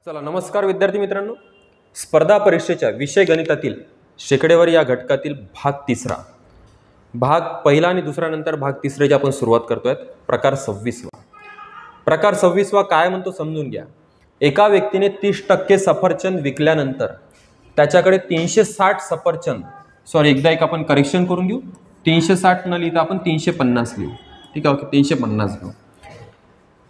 चला नमस्कार विद्यार्थी मित्रांनो, स्पर्धा परीक्षेच्या विषय गणितातील शेकडेवारी या घटकातील भाग तिसरा, भाग पहिला आणि दुसरा नंतर भाग तिसऱ्याची आपण सुरुवात करतोय. प्रकार 26वा. प्रकार 26वा काय म्हणतो समजून घ्या. एका व्यक्तीने 30% सफरचंद विकल्यानंतर त्याच्याकडे 360 सफरचंद, एकदा एक आपण करेक्शन करून घेऊ. 360 न लिहिता आपण 350 लिहू. ठीक आहे, ओके, 350 लिहू.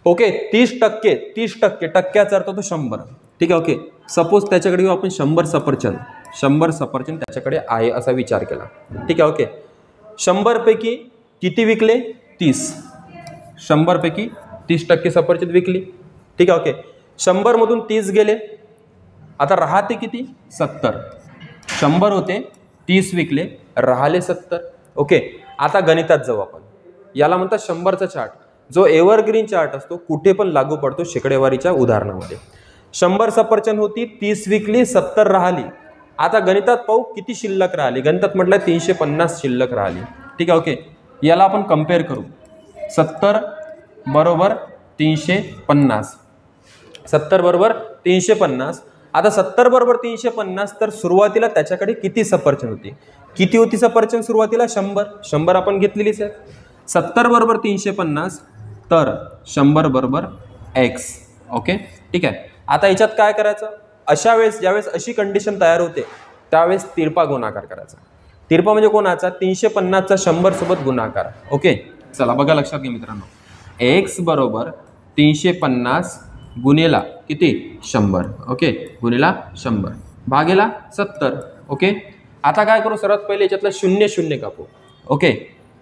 ओके, 30% टक्क्याचा अर्थ तो 100. ठीक आहे, ओके. सपोज त्याच्याकडे घेऊ आपण 100 सफरचंद त्याच्याकडे आहे असा विचार केला. ठीक आहे, ओके. 100 पैकी किती विकले? 30. 100 पैकी 30% सफरचंद विकली. ठीक आहे, ओके. 100 मधून 30 गेले, आता राहते किती? 70. 100 होते, 30 विकले, राहिले 70. ओके, आता गणितात जाऊ आपण. याला म्हणतात 100चा चार्ट, जो एव्हरग्रीन चार्ट असतो, कुठे पण लागू पडतो शेकडेवारीच्या उदाहरणामध्ये. 100 सफरचंद होती, 30 विकली, 70 राहिली. आता गणितात पाहू किती शिल्लक राहिली. गणितात म्हटलं 350 शिल्लक राहिली. ठीक आहे, ओके. याला आपण कम्पेअर करू. 70 बरोबर 350. 70 बरोबर 350. आता 70 बरोबर 350, तर सुरुवातीला त्याच्याकडे किती सफरचंद होती? किती होती सफरचंद सुरुवातीला? 100 आपण घेतलेलीच आहे. 70 बरोबर 350, तर 100 बरोबर x. ओके, ठीक आहे. आता याच्यात काय करायचं? अशा वेळेस ज्यावेळेस अशी कंडिशन तयार होते त्यावेळेस तिरपा गुणाकार करायचा. तिरपा म्हणजे कोणाचा? 350चा 100 सोबत गुणाकार. ओके, चला बघा, लक्षात घ्या मित्रांनो. x बरोबर 350 गुणेला किती? 100. ओके, गुणेला 100 भागेला 70. ओके, आता काय करू? सर्वात पहिले याच्यातला 0 कापू. ओके,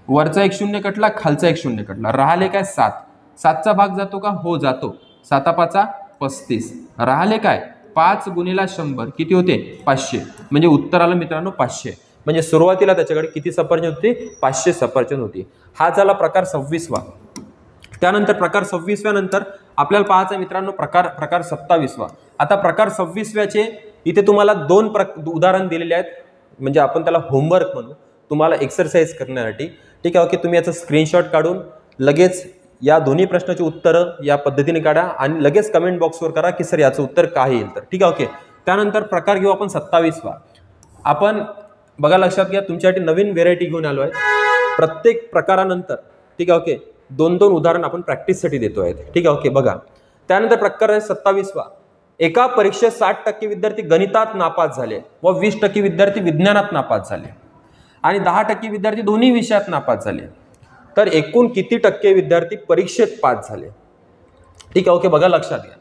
वरचा एक 0 कटला, खालचा एक 0 कटला, राहिले काय? 7. 7चा भाग जातो का? हो, जातो. 7 5 35. राहिले काय? 5 गुणिला 100 किती होते? 500. म्हणजे उत्तर आलं मित्रांनो 500. म्हणजे सुरुवातीला त्याच्याकडे किती सफरचंद होती? 500 सफरचंद होती. हा झाला प्रकार 26वा. त्यानंतर प्रकार 26व्या नंतर आपल्याला पाहायचं मित्रांनो प्रकार 27वा. आता प्रकार 26व्याचे इथे तुम्हाला 2 उदाहरण दिलेले आहेत. म्हणजे आपण त्याला होमवर्क म्हणू, तुम्हाला एक्सरसाइज करण्यासाठी. ठीक आहे, ओके. तुम्ही याचं स्क्रीनशॉट काढून लगेच या दोन्ही प्रश्नाची उत्तरं या पद्धतीने काढा आणि लगेच कमेंट बॉक्सवर करा की सर याचं उत्तर काय येईल तर. ठीक आहे, ओके. त्यानंतर प्रकार घेऊ आपण 27वा. आपण बघा, लक्षात घ्या, तुमच्यासाठी नवीन व्हेरायटी घेऊन आलो आहे. प्रत्येक प्रकारानंतर, ठीक आहे, ओके, 2-2 उदाहरण आपण प्रॅक्टिससाठी देतो आहेत. ठीक आहे, ओके. बघा, त्यानंतर प्रकार आहे 27वा. एका परीक्षेत 60% विद्यार्थी गणितात नापास झाले व 20% विद्यार्थी विज्ञानात नापास झाले आणि 10% विद्यार्थी दोन्ही विषयात नापास झाले. तर एकूण किती टक्के विद्यार्थी परीक्षेत पास झाले? ठीक आहे, ओके. बघा, लक्षात घ्या.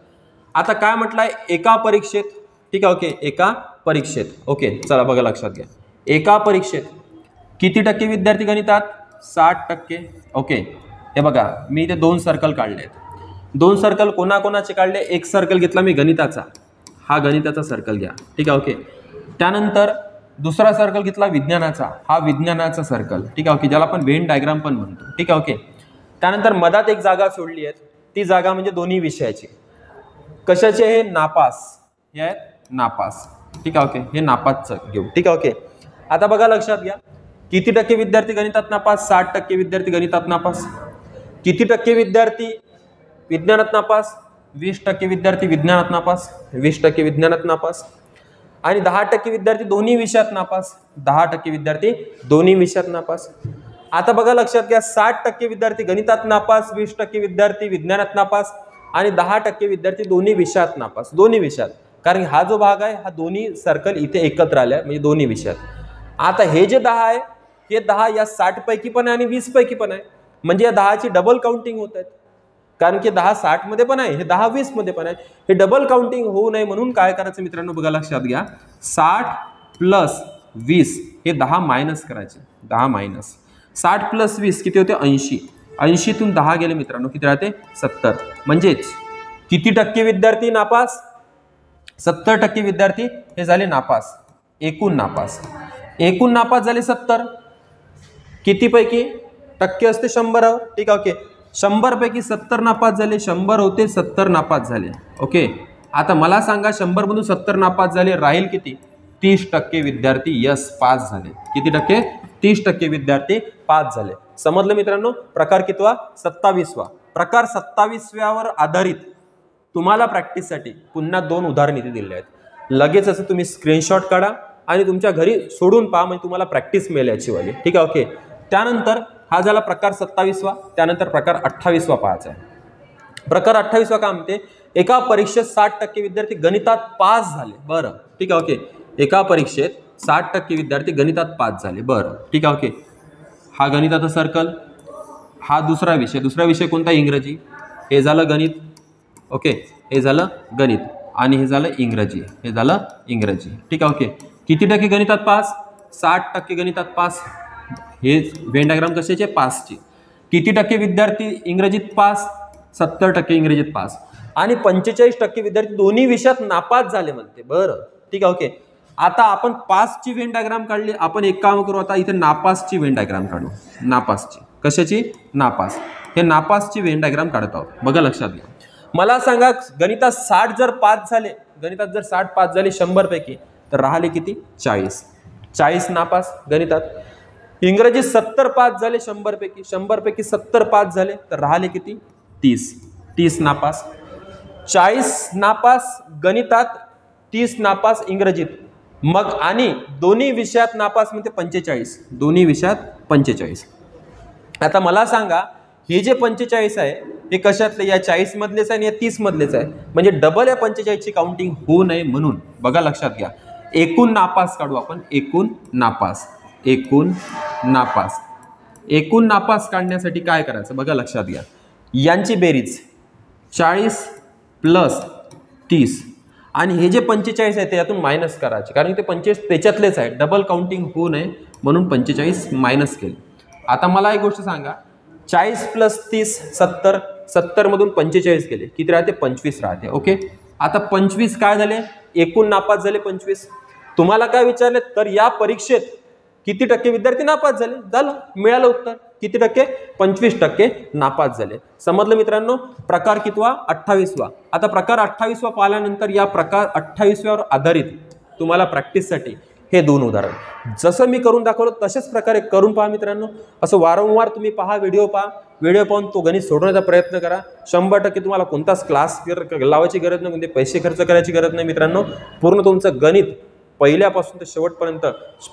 आता काय म्हटलंय? एका परीक्षेत. ठीक आहे, ओके, एका परीक्षेत. ओके, चला बघा, लक्षात घ्या. एका परीक्षेत किती टक्के विद्यार्थी गणितात? 60%. ओके, हे बघा, मी इथे 2 सर्कल काढले आहेत. 2 सर्कल कोणाकोणाचे काढले? एक सर्कल घेतला मी गणिताचा, हा गणिताचा सर्कल घ्या. ठीक आहे, ओके. त्यानंतर दुसरा सर्कल घेतला विज्ञानाचा, हा विज्ञानाचा सर्कल. ठीक आहे, ओके, ज्याला आपण व्हेन डायग्राम पण म्हणतो. ठीक आहे, ओके. त्यानंतर मधात एक जागा सोडली आहे, ती जागा म्हणजे दोन्ही विषयाची. कशाचे? हे नापास, हे आहेत नापास. ठीक आहे, ओके, हे नापासचं घेऊ. ठीक आहे, ओके. आता बघा, लक्षात घ्या, किती टक्के विद्यार्थी गणितात नापास? 60% विद्यार्थी गणितात नापास. किती टक्के विद्यार्थी विज्ञानात नापास? 20% विद्यार्थी विज्ञानात नापास, 20% विज्ञानात नापास आणि 10% विद्यार्थी दोन्ही विषयात नापास, 10% विद्यार्थी दोन्ही विषयात नापास. आता बघा, लक्षात घ्या, 60% विद्यार्थी गणितात नापास, 20% विद्यार्थी विज्ञानात नापास आणि 10% विद्यार्थी दोन्ही विषयात नापास, दोन्ही विषयात. कारण हा जो भाग आहे, हा दोन्ही सर्कल इथे एकत्र आल्या, म्हणजे दोन्ही विषयात. आता हे जे 10 आहे, हे 10 या 60 पैकी पण आहे आणि 20 पैकी पण आहे. म्हणजे या 10ची डबल काउंटिंग होत आहेत. कारण की 10 60 मध्ये पण आहे, हे 10 20 मध्ये पण आहे. हे डबल काउंटिंग होऊ नये म्हणून काय करायचं मित्रांनो? बघा, लक्षात घ्या, 60 + 20 हे 10 मायनस करायचे. 10 मायनस 60 + 20 किती होते? 80. 80तून 10 गेले मित्रांनो, किती राहते? 70. म्हणजेच किती टक्के विद्यार्थी नापास? 70% विद्यार्थी हे झाले नापास. एकूण नापास झाले 70. किती पैकी? टक्के असते 100वर. ठीक आहे, ओके. 100 पैकी 70 नापास झाले. 100 होते, 70 नापास झाले. ओके, आता मला सांगा, 100 मधून 70 नापास झाले, राहील किती? 30% विद्यार्थी यस पास झाले. किती टक्के? 30% विद्यार्थी पास झाले. समजलं मित्रांनो? प्रकार कितवा? 27वा. प्रकार 27व्यावर आधारित तुम्हाला प्रॅक्टिससाठी पुन्हा 2 उदाहरण इथे दिले आहेत. लगेच असं तुम्ही स्क्रीनशॉट काढा आणि तुमच्या घरी सोडून पहा, म्हणजे तुम्हाला प्रॅक्टिस मिळेल याची वाली. ठीक आहे, ओके. त्यानंतर हा झाला प्रकार 27वा. त्यानंतर प्रकार 28वा पाहायचा आहे. प्रकार 28वा काय म्हणते, एका परीक्षेत 60% विद्यार्थी गणितात पास झाले. बरं, ठीक आहे, ओके. एका परीक्षेत 60% विद्यार्थी गणितात पास झाले. बरं, ठीक आहे, ओके. हा गणिताचा सर्कल, हा दुसरा विषय कोणता, इंग्रजी. हे झालं गणित, ओके. हे झालं गणित आणि हे झालं इंग्रजी, ठीक आहे, ओके. किती टक्के गणितात पास, 60% गणितात पास. हे व्हेन डायग्राम कशाचे, पासची. किती टक्के विद्यार्थी इंग्रजीत पास, 70% इंग्रजीत पास. आणि 45% विद्यार्थी दोन्ही विषयात नापास झाले म्हणते. बरं, ठीक आहे, ओके. आता आपण पासची व्हेन डायग्राम काढली. आपण एक काम करू, आता इथे नापासची व्हेन डायग्राम काढू. नापासची, कशाची, नापास. हे नापासची व्हेन डायग्राम काढत आहोत. बघा, लक्षात घ्या. मला सांगा, गणितात 60 जर पास झाले, 100 पैकी, तर राहिले किती, 40 नापास गणितात. इंग्रजी 70 पास झाले 100 पैकी, 70 पास झाले, तर राहिले किती, 30 नापास. 40 नापास गणितात, 30 नापास इंग्रजीत. मग आणि दोन्ही विषयात नापास म्हणजे 45, दोन्ही विषयात 45. आता मला सांगा, हे जे 45 आहे हे कशातले, या 40 मधलेच आहे आणि या 30 मधलेच आहे. म्हणजे डबल या 45ची काउंटिंग होऊ नये म्हणून बघा, लक्षात घ्या. एकूण नापास काढू आपण. एकूण नापास काढण्यासाठी काय करायचं, बघा, लक्षात घ्या. यांची बेरीज 40 + 30 आणि हे जे 45 आहे त्यातून मायनस करायचे, कारण ते 45 त्याच्यातलेच आहे. डबल काउंटिंग होऊ नये म्हणून 45 मायनस केले. आता मला एक गोष्ट सांगा, 40 + 30 70, 70 मधून 45 गेले, किती राहते, 25 राहते. ओके. आता 25 काय झाले, एकूण नापास झाले 25. तुम्हाला काय विचारले, तर या परीक्षेत किती टक्के विद्यार्थी नापास झाले, झालं, मिळालं उत्तर. किती टक्के, 25% नापास झाले. समजलं मित्रांनो. प्रकार कितवा, 28वा. आता प्रकार 28वा पाहिल्यानंतर या प्रकार 28व्यावर आधारित तुम्हाला प्रॅक्टिससाठी हे 2 उदाहरण जसं मी करून दाखवलं तशाच प्रकारे करून पहा मित्रांनो. असं वारंवार तुम्ही पहा, व्हिडिओ पाहून तो गणित सोडवण्याचा प्रयत्न करा. 100% तुम्हाला कोणताच क्लास लावायची गरज नाही, कोणते पैसे खर्च करायची गरज नाही मित्रांनो. पूर्ण तुमचं गणित पहिल्यापासून ते शेवटपर्यंत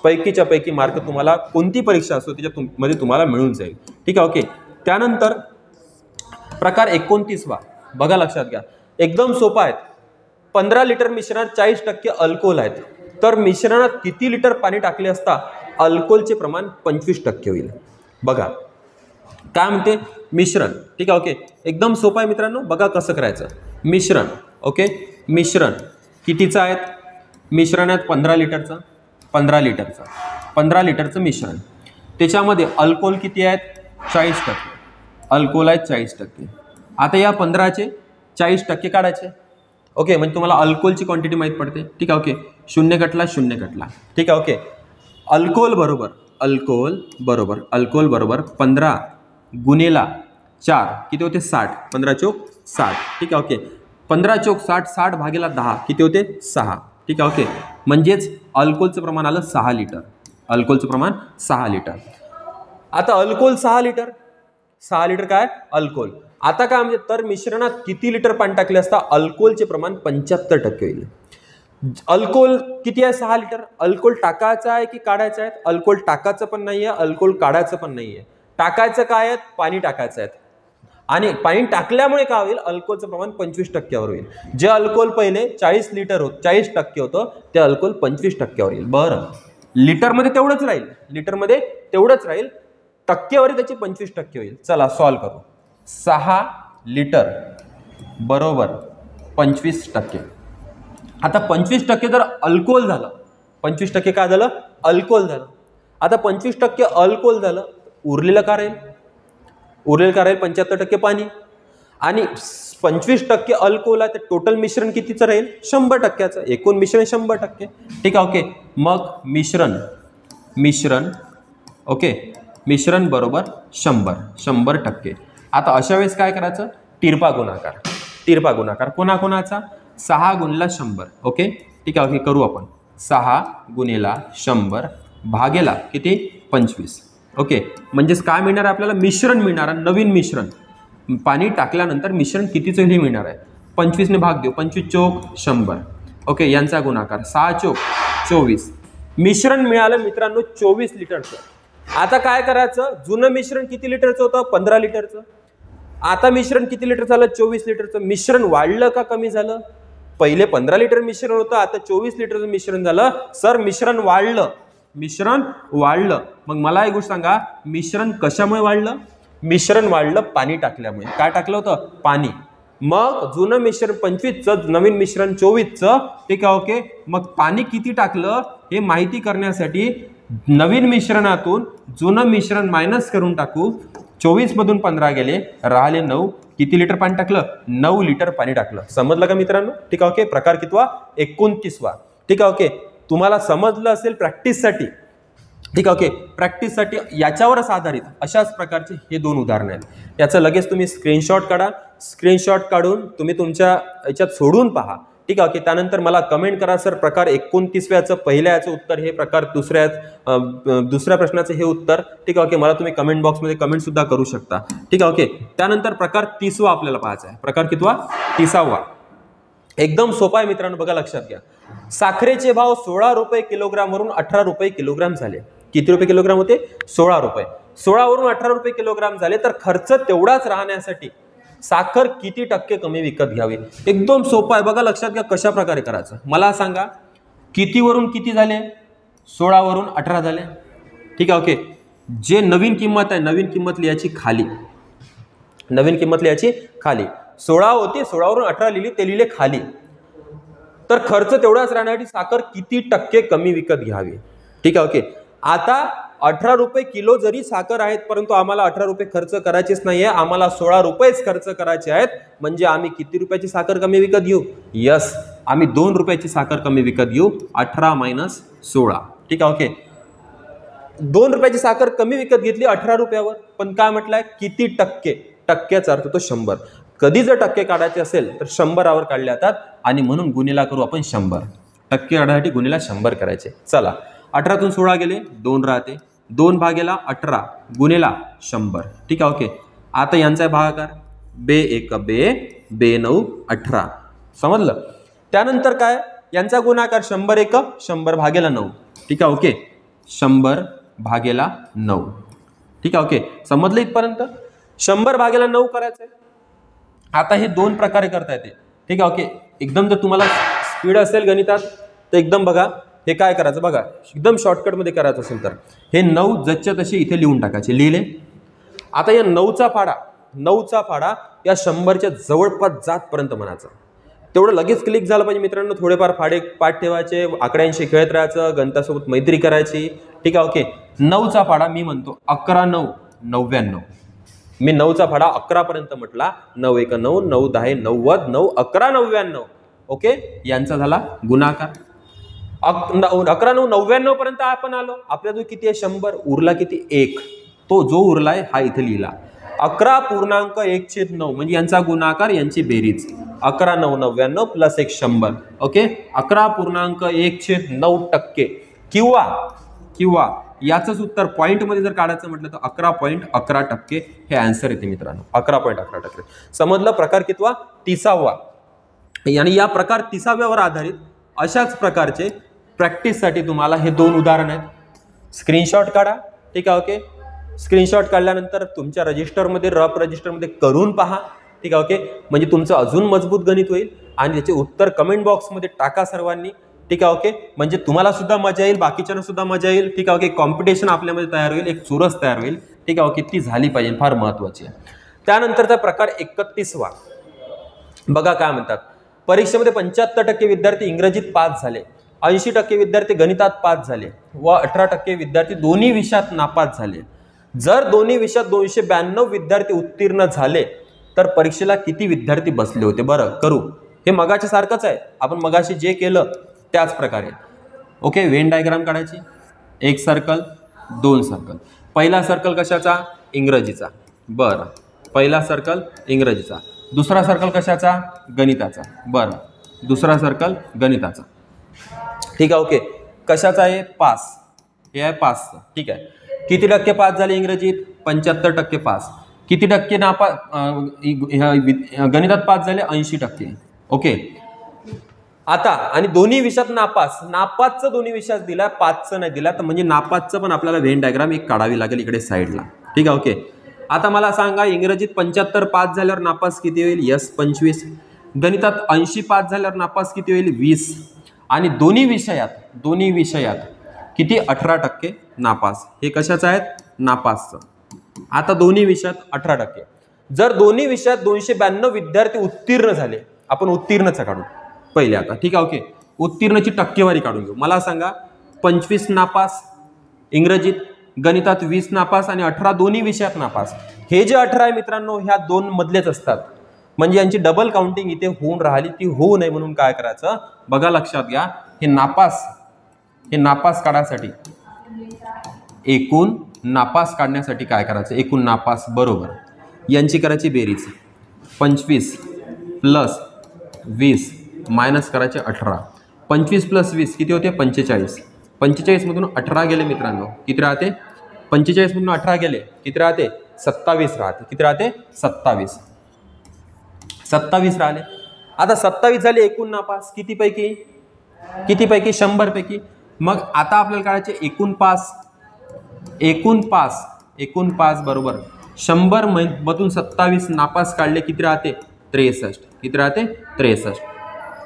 पैकीच्या पैकी मार्क तुम्हाला कोणती परीक्षा असो त्याच्यामध्ये तुम्हाला मिळून जाईल. ठीक आहे, ओके. त्यानंतर प्रकार 29वा बघा, लक्षात घ्या. एकदम सोपा आहे. 15 लिटर मिश्रणात 40% अल्कोहोल आहेत, तर मिश्रणात किती लिटर पाणी टाकले असता अल्कोहोलचे प्रमाण 25% होईल. बघा काय म्हणते, मिश्रण. ठीक आहे, ओके. एकदम सोपं आहे मित्रांनो. बघा कसं करायचं. मिश्रण, ओके. मिश्रण कितीचं आहे, मिश्रण आहे 15 लिटरचं. 15 लिटरचं मिश्रण. त्याच्यामध्ये अल्कोहोल किती आहेत, 40%. अल्कोहोल आहेत 40%. आता या 15चे 40% काढायचे. ओके, म्हणजे तुम्हाला अल्कोहोलची क्वांटिटी माहीत पडते. ठीक आहे, ओके. 0 कटला 0 कटला. ठीक आहे, ओके. अल्कोहोल बरोबर 15 गुणेला 4 किती होते, 60. 15 चौक 60. ठीक आहे, ओके. 15 चौक 60, 60 भागेला 10 किती होते, 6. ठीक आहे, ओके. म्हणजेच अल्कोहोलचं प्रमाण आलं 6 लिटर. अल्कोहोलचं प्रमाण 6 लिटर. आता अल्कोहोल 6 लिटर, 6 लिटर काय अल्कोहोल. आता काय म्हणजे, तर मिश्रणात किती लिटर पाणी टाकले असता अल्कोहोलचे प्रमाण 75% होईल. अल्कोहोल किती आहे, 6 लिटर. अल्कोहोल टाकायचं आहे की काढायचं आहे, अल्कोहोल टाकायचं पण नाही आहे, अल्कोहोल काढायचं पण नाही आहे. टाकायचं काय आहे, पाणी टाकायचं आहे. आणि पाणी टाकल्यामुळे काय होईल, अल्कोहोलचं प्रमाण 25% होईल. जे अल्कोहोल पहिले 40% होतं, ते अल्कोहोल 25% येईल. बरं, लिटरमध्ये तेवढंच राहील, टक्केवारी त्याची 25% होईल. चला सॉल्व करू. 6 लिटर बरोबर 25%. आता 25% जर अल्कोहोल झालं, 25% काय झालं, अल्कोहोल झालं. आता 25% अल्कोहोल झालं, उरलेलं काय राहील, 75% पाणी. आणि 25% अल्कोहोल आहे, तर टोटल मिश्रण कितीचं राहील, 100%चं. एकूण मिश्रण 100%. ठीक आहे, ओके. मग मिश्रण ओके, मिश्रण बरोबर 100%. आता अशा वेळेस काय करायचं, तिरपा गुणाकार. कोणाचा, 6 गुणिला 100. ओके, ठीक आहे, ओके. करू आपण. 6 गुणिला 100 भागेला किती, 25. ओके, म्हणजेच काय मिळणार आहे आपल्याला, मिश्रण मिळणार आहे, नवीन मिश्रण. पाणी टाकल्यानंतर मिश्रण कितीचं हे मिळणार आहे, 25 ने भाग देऊ, 25 चोक 100. ओके, यांचा गुणाकार 6 चोक 24. मिश्रण मिळालं मित्रांनो 24 लिटरचं. आता काय करायचं, जुनं मिश्रण किती लिटरचं होतं, 15 लिटरचं. आता मिश्रण किती लिटर झालं, 24 लिटरचं. मिश्रण वाढलं का कमी झालं, पहिले 15 लिटर मिश्रण होतं, आता 24 लिटरचं मिश्रण झालं. सर मिश्रण वाढलं, मिश्रण वाढलं. मग मला एक गोष्ट सांगा, मिश्रण कशामुळे वाढलं, मिश्रण वाढलं पाणी टाकल्यामुळे. काय टाकलं होतं, पाणी. मग जुनं मिश्रण 25चं, नवीन मिश्रण 24चं, ठीक आहे. ओके, मग पाणी किती टाकलं हे माहिती करण्यासाठी नवीन मिश्रणातून जुनं मिश्रण मायनस करून टाकू. 24 मधून 15 गेले, राहिले 9. किती लिटर पाणी टाकलं, 9 लिटर पाणी टाकलं. समजलं का मित्रांनो, ठीक आहे. ओके, प्रकार कितवा, 29वा. ठीक आहे. ओके, तुम्हाला समजलं असेल प्रॅक्टिससाठी, ठीक आहे. ओके, प्रॅक्टिससाठी याच्यावरच आधारित अशाच प्रकारचे हे 2 उदाहरणं आहेत. याचं लगेच तुम्ही स्क्रीनशॉट काढा. स्क्रीनशॉट काढून तुम्ही तुमच्या याच्यात सोडून पहा, ठीक आहे. ओके, त्यानंतर मला कमेंट करा, सर प्रकार 29व्याचं पहिल्या याचं उत्तर हे, प्रकार दुसऱ्या प्रश्नाचं हे उत्तर, ठीक आहे. ओके, मला तुम्ही कमेंट बॉक्समध्ये कमेंट सुद्धा करू शकता, ठीक आहे. ओके, त्यानंतर प्रकार 30वा आपल्याला पाहायचा आहे. प्रकार कितवा, 30वा. एकदम सोपा आहे मित्रांनो, बघा लक्षात घ्या. साखरेचे भाव 16 रुपये किलोग्राम वरून 18 रुपये किलोग्राम झाले. किती रुपये किलोग्राम होते, 16 रुपये. 16 वरून 18 रुपये किलोग्राम झाले, तर खर्च तेवढाच राहण्यासाठी साखर किती टक्के कमी विकत घ्यावी. एकदम सोपं आहे, बघा लक्षात घ्या कशा प्रकारे करायचं. मला सांगा, किती वरून किती झाले, 16 वरून 18 झाले, ठीक आहे. ओके, जे नवीन किंमत आहे, नवीन किंमत लिहायची खाली, नवीन किंमत लिहायची खाली. 16 होती, 16 वरून 18 लिहिली, ते लिहिले खाली. तर खर्च तेवढाच राहण्यासाठी साखर किती टक्के कमी विकत घ्यावी, ठीक आहे. ओके, आता 18 रुपये किलो जरी साखर आहेत, परंतु आम्हाला 18 रुपये खर्च करायचेच नाहीये, आम्हाला 16 रुपयेच खर्च करायचे आहेत. म्हणजे आम्ही किती रुपयाची साखर कमी विकत घेऊ, यस, आम्ही 2 रुपयाची साखर कमी विकत घेऊ. 18 मायनस 16, ठीक आहे. ओके, 2 रुपयाची साखर कमी विकत घेतली 18 रुपयावर. पण काय म्हटलंय, किती टक्के, टक्क्याचा अर्थ तो 100. कधी जर टक्के काढायचे असेल तर 100वर काढले जातात, आणि म्हणून गुणिला करू आपण 100. टक्के काढण्यासाठी गुणिला 100 करायचे. चला, 18तून 16 गेले, 2 राहते, 2 भागेला 18 गुणिला 100, ठीक आहे. ओके, आता यांचा भागाकार, बे 1 बे, बे 9 18, समजलं. त्यानंतर काय, यांचा गुणाकार 100 1 100 भागेला 9, ठीक आहे. ओके, 100 भागेला 9, ठीक आहे. ओके, समजलं इथपर्यंत. 100 भागेला 9 करायचंय. आता हे 2 प्रकारे करता येते, ठीक आहे. ओके, एकदम जर तुम्हाला स्पीड असेल गणितात तर एकदम बघा, हे काय करायचं बघा, एकदम शॉर्टकटमध्ये करायचं असेल तर हे 9 जसच्या तसे इथे लिहून टाकायचे. लिहिले. आता या 9चा फाडा या 100च्या जवळपास जातपर्यंत म्हणायचं. तेवढं लगेच क्लिक झालं पाहिजे मित्रांनो. थोडेफार फाडे पाठ ठेवायचे, आकड्यांशी खेळत राहायचं, गणितासोबत मैत्री करायची, ठीक आहे. ओके, 9चा फाडा मी म्हणतो 11 9 99. मी 9चा फाडा 11 पर्यंत म्हटला. 9 1 9 9 10 90 9 11 99. ओके, यांचा झाला गुणाकार. 11 9 99 पर्यंत आपण आलो. आपल्याजवळ किती आहे, 100. उरला किती, 1. तो जो उरलाय हा इथे लिहिला. 11.1/9 म्हणजे यांचा गुणाकार, यांची बेरीज. 11 9 99 प्लस 1 100. ओके, 11.1/9 टक्के. किंवा याचंच उत्तर पॉईंट मध्ये जर काढायचं म्हटलं तर 11.11% हे आन्सर येते मित्रांनो. 11.11%. समजलं. प्रकार कितवा, 30वा. आणि या प्रकार 30व्यावर आधारित अशाच प्रकारचे प्रॅक्टिससाठी तुम्हाला हे 2 उदाहरण आहेत. स्क्रीनशॉट काढा, ठीक आहे. ओके, स्क्रीनशॉट काढल्यानंतर तुमच्या रजिस्टरमध्ये, रफ रजिस्टरमध्ये करून पहा, ठीक आहे. ओके, म्हणजे तुमचं अजून मजबूत गणित होईल. आणि त्याचे उत्तर कमेंट बॉक्समध्ये टाका सर्वांनी, ठीक आहे. ओके, म्हणजे तुम्हाला सुद्धा मजा येईल, बाकीच्यांना सुद्धा मजा येईल, ठीक आहे. ओके, कॉम्पिटिशन आपल्यामध्ये तयार होईल, एक चुरस तयार होईल, ठीक आहे. ओके, ती झाली पाहिजे, फार महत्वाची आहे. त्यानंतरचा प्रकार 31वा. बघा काय म्हणतात, परीक्षेमध्ये 75% विद्यार्थी इंग्रजीत पास झाले, 80% विद्यार्थी गणितात पास झाले व 18% विद्यार्थी दोन्ही विषयात नापास झाले. जर दोन्ही विषयात 292 विद्यार्थी उत्तीर्ण झाले तर परीक्षेला किती विद्यार्थी बसले होते. बरं करू, हे मगाच्या सारखंच आहे, आपण मगाशी जे केलं त्याच प्रकारे. ओके, वेन डायग्राम काढायची. 1 सर्कल 2 सर्कल. पहिला सर्कल कशाचा, इंग्रजीचा. बरं, पहिला सर्कल इंग्रजीचा. दुसरा सर्कल कशाचा, गणिताचा. बरं, दुसरा सर्कल गणिताचा, ठीक आहे. ओके, कशाचा आहे, पास. हे आहे पास, ठीक आहे. किती टक्के पास झाले इंग्रजीत, 75% पास. किती टक्के गणितात पास झाले, 80%. ओके, आता आणि दोन्ही विषयात नापास, नापासचं दोन्ही विषयात दिला, 5चं नाही दिला, तर म्हणजे नापासचं पण आपल्याला व्हेन डायग्राम एक काढावी लागेल इकडे साईडला. ठीक आहे. ओके, आता मला सांगा इंग्रजीत 75 पास झाल्यावर नापास किती होईल? यस 25. गणितात 80 पास झाल्यावर नापास किती होईल? 20. आणि दोन्ही विषयात किती? 18% नापास. हे कशाचं आहेत? नापासचं. आता दोन्ही विषयात 18%. जर दोन्ही विषयात 292 विद्यार्थी उत्तीर्ण झाले, आपण उत्तीर्णचं काढू पहिले आता. ठीक आहे. ओके, उत्तीर्णची टक्केवारी काढून घेऊ. मला सांगा 25 नापास इंग्रजीत, गणितात 20 नापास आणि 18 दोन्ही विषयात नापास. हे जे 18 आहे मित्रांनो ह्या 2 मधलेच असतात, म्हणजे यांची डबल काउंटिंग इथे होऊन राहिली, ती होऊ नये म्हणून काय करायचं बघा, लक्षात घ्या. हे नापास काढण्यासाठी, एकूण नापास काढण्यासाठी काय करायचं? एकूण नापास बरोबर यांची करायची बेरीज. 25 प्लस 20 मायनस करायचे 18. 25 प्लस 20 किती होते? 45. 45 मधून 18 गेले मित्रांनो, किती राहते? 45 मधून 18 गेले, किती राहते? 27 राहते. किती राहते? 27. 27 राहिले. आता 27 झाले एकूण नापास. किती पैकी? 100 पैकी. मग आता आपल्याला काढायचे एकूण पास बरोबर 100 मधून 27 नापास काढले, किती राहते? 63. किती राहते?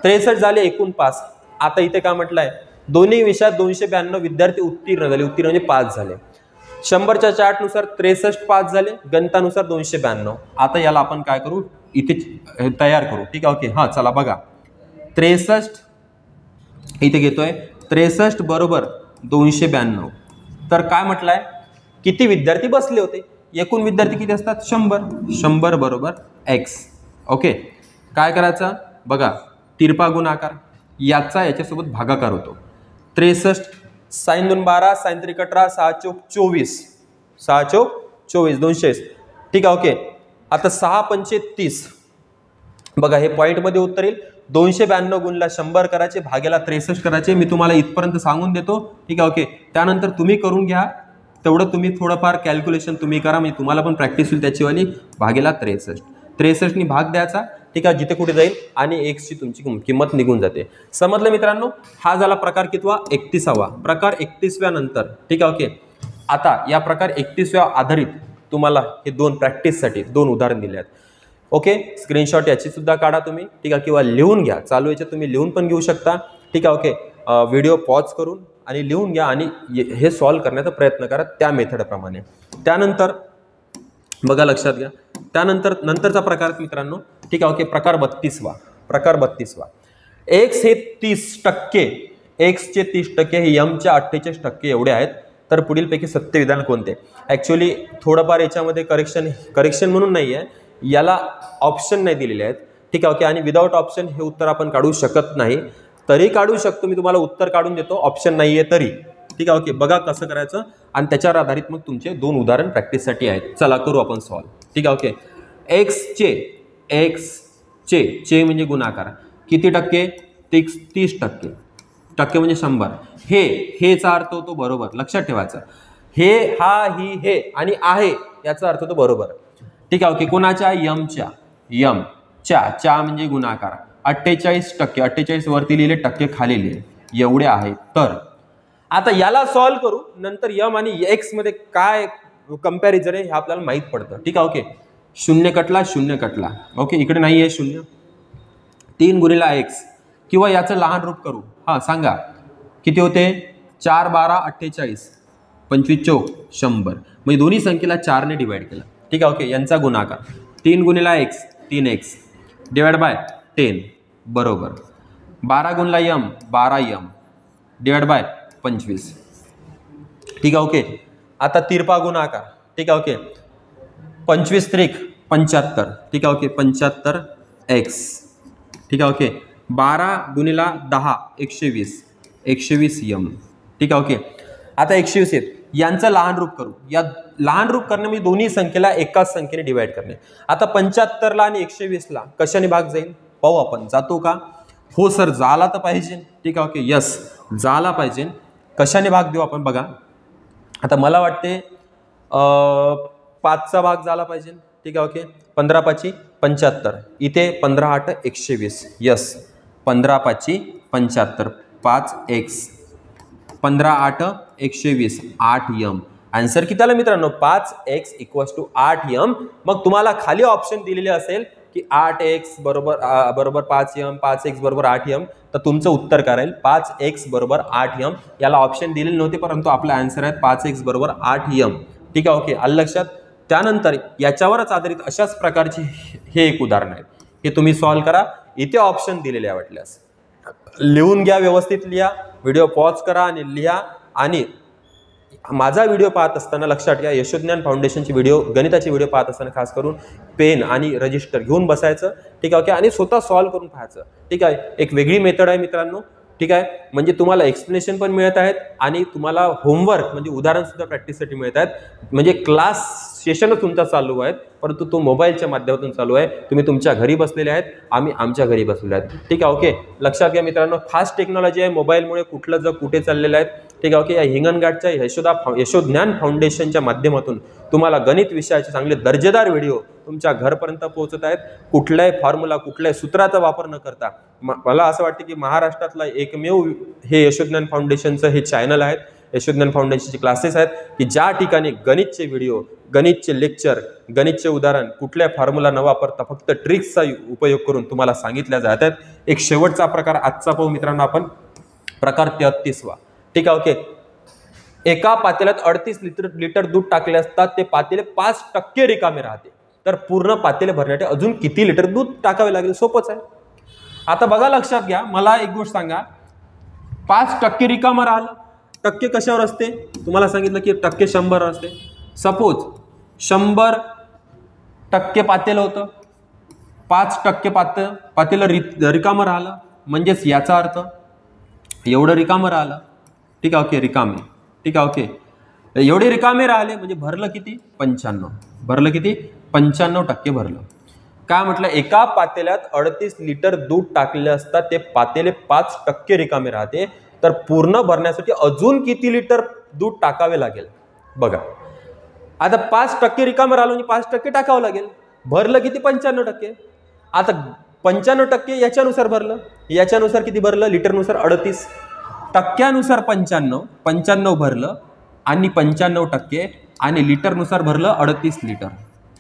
63 झाले एकूण पास. आता इथे काय म्हटलंय? दोन्ही विषयात 292 विद्यार्थी उत्तीर्ण झाले. उत्तीर्ण म्हणजे पास झाले. 100च्या चार्टनुसार 63 पास झाले, गणितानुसार 292. आता याला आपण काय करू? इथे तयार करू. ठीक आहे. ओके, हा चला बघा. 63 इथे घेतोय, 63 बरोबर 292. तर काय म्हटलंय? किती विद्यार्थी बसले होते? एकूण विद्यार्थी किती असतात? 100 बरोबर x. ओके, काय करायचं बघा, तिरपा गुणाकार, याच्यासोबत भागाकार होतो. 63 साइन 2 12, साइन 3 18, 6 चौक 24, 6 चौक 24, 200. ठीक आहे. ओके, आता 6 पंचे 30 बघा, हे पॉईंटमध्ये उत्तर येईल. 292 गुणला 100 करायचे, भाग्याला 63 करायचे. मी तुम्हाला इथपर्यंत सांगून देतो. ठीक आहे. ओके, त्यानंतर तुम्ही करून घ्या. तेवढं तुम्ही थोडंफार कॅल्क्युलेशन तुम्ही करा, म्हणजे तुम्हाला पण प्रॅक्टिस होईल त्याचीवाली. भागेला 63 नी भाग द्यायचा. ठीक आहे, जिथे कुठे जाईल आणि x ची तुमची किंमत निघून जाते. समजलं मित्रांनो? हा झाला प्रकार कितवा? 31वा. प्रकार 31व्या नंतर. ठीक आहे. ओके, आता या प्रकार 31व्या आधारित तुम्हाला हे 2 प्रॅक्टिससाठी 2 उदाहरण दिले आहेत. ओके, स्क्रीनशॉट याची सुद्धा काढा तुम्ही. ठीक आहे, किंवा लिहून घ्या. चालू याच्यात तुम्ही लिहून पण घेऊ शकता. ठीक आहे. ओके, व्हिडिओ पॉज करून आणि लिहून घ्या आणि हे सॉल्व्ह करण्याचा प्रयत्न करा त्या मेथडप्रमाणे. त्यानंतर बघा, लक्षात घ्या, नंतरचा प्रकार मित्रांनो. ठीक आहे. ओके, प्रकार 32वा. x हे 30%, x चे 30% हे m च्या 48% एवढे आहेत. तर पुढीलपैकी सत्य विधान कोणते? ऍक्च्युअली थोडंफार याच्यामध्ये करेक्शन म्हणून नाही आहे, याला ऑप्शन नाही दिलेले आहेत. ठीक आहे. ओके, आणि विदाउट ऑप्शन हे उत्तर आपण काढू शकत नाही. तरी काढू शकतो, मी तुम्हाला उत्तर काढून देतो, ऑप्शन नाही आहे तरी. ठीक आहे. ओके, बघा कसं करायचं आणि त्याच्यावर आधारित मग तुमचे 2 उदाहरण प्रॅक्टिससाठी आहेत. चला करू आपण सॉल्व. ठीक आहे. ओके, x चे म्हणजे गुणाकार किती टक्के? 30%. टक्के म्हणजे 100. हेचा अर्थ होतो बरोबर, लक्षात ठेवायचं. हे, हा, ही, हे आणि आहे याचा अर्थ होतो बरोबर. ठीक आहे. ओके, कोणाच्या? च्या म्हणजे गुणाकार. 48%, 48 वरती लिहिले, टक्के खाली लिहिले, एवढे आहेत. तर आता याला सॉल्व्ह करू, नंतर m आणि x मध्ये काय कंपॅरिझन आहे हे आपल्याला माहित पडतं. ठीक आहे. ओके, 0 कटला. ओके, इकडे नाही आहे 0. 3 गुणिला x, किंवा याचं लहान रूप करू. हा सांगा किती होते? 4 12 48, 25 चौक 100. म्हणजे दोन्ही संख्येला 4 ने डिवाइड केलं. ठीक आहे. ओके, यांचा गुणाकार 3 गुणिला x 3x डिवाइड बाय 10 बरोबर 12 गुणला m 12m डिवाइड बाय 25. ठीक आहे. ओके, आता तिरपा गुणाकार. ठीक आहे. ओके, 25 त्रिक 75. ठीक आहे. Okay, 75x. ठीक आहे. Okay, 12 गुणिला 10 120m. ठीक आहे. ओके, आता 120 आहेत, यांचं लहान रूप करू. या लहान रूप करणे म्हणजे दोन्ही संख्येला एकाच संख्येने डिवाइड करणे. आता 75ला आणि 120ला कशाने भाग जाईल पाहू आपण. जातो का? हो सर, झाला तर पाहिजे. ठीक आहे. ओके, यस, झाला पाहिजे. कशाने भाग देऊ आपण? बघा, आता मला वाटते 5चा भाग झाला पाहिजे. ठीक आहे. ओके, 15 पाची 75, इथे 15 8 120. यस, 15 पाची 75, 5x, 15 8 120, 8m. आन्सर किती आला मित्रांनो? 5x = 8m. मग तुम्हाला खाली ऑप्शन दिलेले असेल की 8x बरोबर 5m, 5x बरोबर 8m, तर तुमचं उत्तर काय राहील? 5x बरोबर 8m. याला ऑप्शन दिलेले नव्हते, परंतु आपला आन्सर आहे 5x बरोबर 8m. ठीक आहे. ओके, आलं लक्षात? त्यानंतर याच्यावरच आधारित अशाच प्रकारचे हे एक उदाहरण आहे. हे तुम्ही सॉल्व्ह करा. इथे ऑप्शन दिलेले आहे, वाटल्यास लिहून घ्या, व्यवस्थित लिहा, व्हिडिओ पॉज करा आणि लिहा. आणि माझा व्हिडिओ पाहत असताना लक्षात घ्या, यशोज्ञान फाउंडेशनचे व्हिडिओ, गणिताचे व्हिडिओ पाहत असताना खास करून पेन आणि रजिस्टर घेऊन बसायचं. ठीक आहे. ओके, आणि स्वतः सॉल्व्ह करून पाहायचं. ठीक आहे. एक वेगळी मेथड आहे मित्रांनो. ठीक आहे. म्हणजे तुम्हाला एक्सप्लेनेशन पण मिळत आहेत आणि तुम्हाला होमवर्क म्हणजे उदाहरण सुद्धा प्रॅक्टिससाठी मिळत आहेत. म्हणजे क्लास सेशनच तुमचा चालू आहेत, परंतु तो मोबाईलच्या माध्यमातून चालू आहे. तुम्ही तुमच्या घरी बसलेले आहेत, आम्ही आमच्या घरी बसलेले आहेत. ठीक आहे. ओके, लक्षात घ्या मित्रांनो, फास्ट टेक्नॉलॉजी आहे. मोबाईलमुळे कुठलं जग कुठे चाललेलं आहे. ठीक आहे. ओके, या हिंगणघाटच्या यशोज्ञान फाउंडेशनच्या माध्यमातून तुम्हाला गणित विषयाचे चांगले दर्जेदार व्हिडिओ तुमच्या घरपर्यंत पोहोचत आहेत. कुठल्याही फॉर्म्युला, कुठल्याही सूत्राचा वापर न करता. मला असं वाटतं की महाराष्ट्रातला एकमेव हे यशोज्ञान फाउंडेशनचं हे चॅनल आहेत, यशोज्ञान फाउंडेशनचे क्लासेस आहेत, की ज्या ठिकाणी गणितचे व्हिडिओ, गणितचे लेक्चर, गणितचे उदाहरण कुठल्या फॉर्म्युला न वापरता फक्त ट्रिक्सचा उपयोग करून तुम्हाला सांगितल्या जातात. एक शेवटचा प्रकार आजचा पाहू मित्रांनो आपण, प्रकार 33वा. ठीक आहे. ओके, एका पातेल्यात 38 लिटर दूध टाकले असतात, ते पातेले 5% रिकामे राहते, तर पूर्ण पातेले भरण्यासाठी अजून किती लिटर दूध टाकावे लागेल? सोपंच आहे. आता बघा, लक्षात घ्या, मला एक गोष्ट सांगा, 5% रिकामं राहिलं, टक्के कशावर असते? तुम्हाला सांगितलं की टक्के 100 असते. सपोज 100% पातेलं होतं, 5% पातेलं रिकामं राहिलं, म्हणजेच याचा अर्थ एवढं रिकामं राहिलं. ठीक आहे. ओके, रिकामे. ठीक आहे. ओके, एवढे रिकामे राहिले म्हणजे भरलं किती? 95. भरलं किती? 95% भरलं. काय म्हटलं? एका पातेल्यात 38 लिटर दूध टाकले असतात, ते पातेले 5% रिकामे राहते, तर पूर्ण भरण्यासाठी अजून किती लिटर दूध टाकावे लागेल? बघा, आता 5% रिकामे राहिलं म्हणजे 5% टाकावं लागेल. भरलं किती? 95%. आता 95% याच्यानुसार भरलं, याच्यानुसार किती भरलं? लिटरनुसार 38, टक्क्यानुसार 95 भरलं आणि 95% आणि लिटरनुसार भरलं 38 लिटर.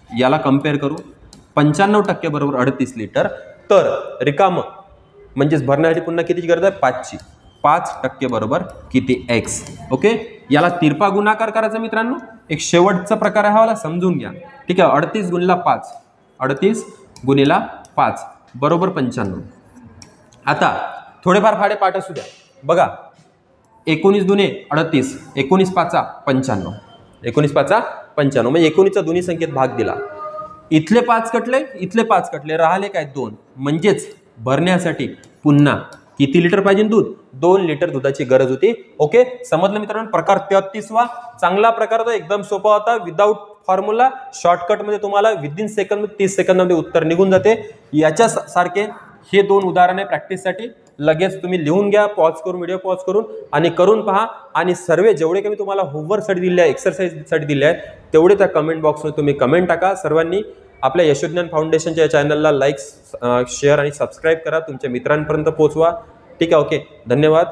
याला कम्पेअर करू, 95% बरोबर 38 लिटर, तर रिकामं म्हणजेच भरण्यासाठी पुन्हा कितीची गरज आहे? 5ची. 5% बरोबर किती? x. ओके, याला तिरपा गुणाकार करायचा मित्रांनो. एक शेवटचा प्रकार आहे, मला समजून घ्या. ठीक आहे. 38 गुणिला 5, 38 गुणिला 5 बरोबर 95. आता थोडेफार फाडे पाठ असू द्या. बघा, 19 दुने 38, 19 पाचा 95, 19 पाचा 95, म्हणजे 19चा दोन्ही संख्येत भाग दिला. इथले 5 कटले, इथले 5 कटले, राहिले काय? 2. म्हणजेच भरण्यासाठी पुन्हा किती लिटर पाहिजे दूध? 2 लिटर दुधाची गरज होती. ओके, समजलं मित्रांनो? प्रकार 33वा चांगला प्रकार होता, एकदम सोपा होता, विदाऊट फॉर्म्युला, शॉर्टकटमध्ये तुम्हाला विदिन सेकंद 30 सेकंदामध्ये उत्तर निघून जाते. याच्या सारखे हे 2 उदाहरणे प्रॅक्टिससाठी लगेच तुम्ही लिहून घ्या, पॉज करून, व्हिडिओ पॉज करून आणि करून पहा. आणि सर्व जेवढे काही तुम्हाला होमवर्कसाठी दिले आहे, एक्सरसाइजसाठी दिले आहे, तेवढे त्या कमेंट बॉक्समध्ये तुम्ही कमेंट टाका. सर्वांनी आपल्या यशोज्ञान फाउंडेशनच्या चॅनलला लाईक, शेअर आणि सबस्क्राईब करा, तुमच्या मित्रांपर्यंत पोहोचवा. ठीक आहे. ओके, धन्यवाद.